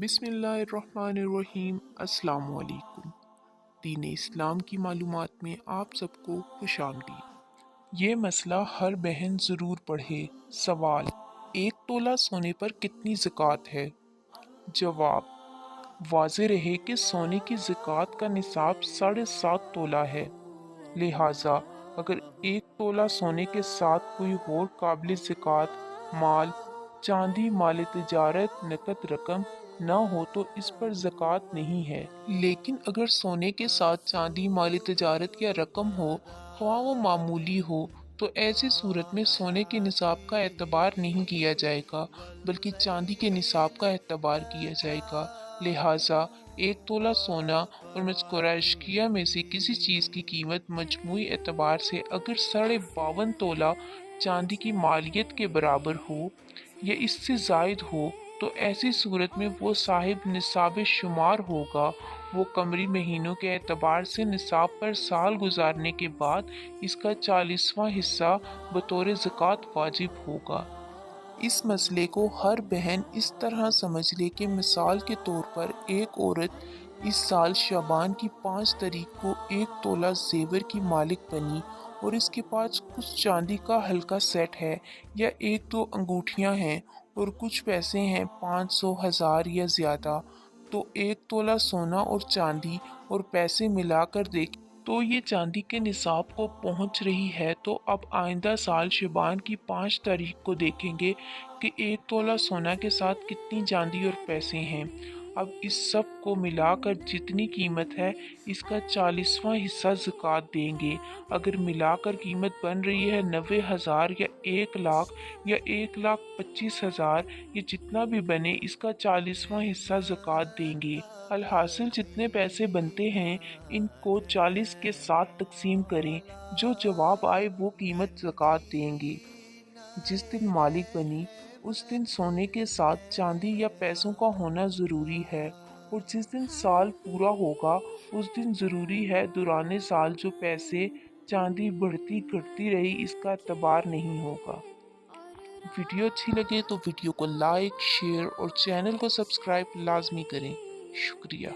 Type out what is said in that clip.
बिस्मिल्लाहिर्रहमानिर्रहीम। अस्सलाम वालेकुम। दीन इस्लाम की मालूमात में आप सबको खुश आमदीद। ये मसला हर बहन ज़रूर पढ़े। सवाल: एक तोला सोने पर कितनी ज़कात है? जवाब: वाज़ेह रहे कि सोने की ज़कात का निसाब 7.5 तोला है। लिहाजा अगर एक तोला सोने के साथ कोई और काबिल ज़कात माल, चांदी, माल तिजारत, नकद रकम न हो तो इस पर ज़कात नहीं है। लेकिन अगर सोने के साथ चांदी, माल तिजारत या रकम हो, ख्वाह वो मामूली हो, तो ऐसी सूरत में सोने के निसाब का एतबार नहीं किया जाएगा, बल्कि चांदी के निसाब का एतबार किया जाएगा। लिहाजा एक तोला सोना और मज़कूरा अशकिया में से किसी चीज़ की कीमत मजमूई एतबार से अगर 52.5 तोला चांदी की मालियत के बराबर हो या इससे ज़ायद हो, तो ऐसी सूरत में वो साहिब निसाब शुमार होगा। वो कमरी महीनों के एतबार से निसाब पर साल गुजारने के बाद इसका 40वां हिस्सा बतौर ज़कात वाजिब होगा। इस मसले को हर बहन इस तरह समझ ले कि मिसाल के तौर पर एक औरत इस साल शाबान की 5 तारीख को एक तोला जेवर की मालिक बनी और इसके पास कुछ चांदी का हल्का सेट है या एक दो अंगूठियां हैं और कुछ पैसे हैं 500, 1000 या ज़्यादा। तो एक तोला सोना और चांदी और पैसे मिलाकर देखें तो ये चांदी के निसाब को पहुंच रही है। तो अब आइंदा साल शाबान की 5 तारीख को देखेंगे कि एक तोला सोना के साथ कितनी चांदी और पैसे हैं। अब इस सब को मिलाकर जितनी कीमत है इसका 40वां हिस्सा ज़कात देंगे। अगर मिलाकर कीमत बन रही है 90,000 या 1 लाख या 1,25,000, ये जितना भी बने इसका 40वां हिस्सा ज़कात देंगे। अलहासिल जितने पैसे बनते हैं इनको 40 के साथ तकसीम करें, जो जवाब आए वो कीमत ज़कात देंगे। जिस दिन मालिक बनी उस दिन सोने के साथ चांदी या पैसों का होना ज़रूरी है, और जिस दिन साल पूरा होगा उस दिन ज़रूरी है दौरान साल जो पैसे चांदी बढ़ती घटती रही इसका एतबार नहीं होगा। वीडियो अच्छी लगे तो वीडियो को लाइक, शेयर और चैनल को सब्सक्राइब लाजमी करें। शुक्रिया।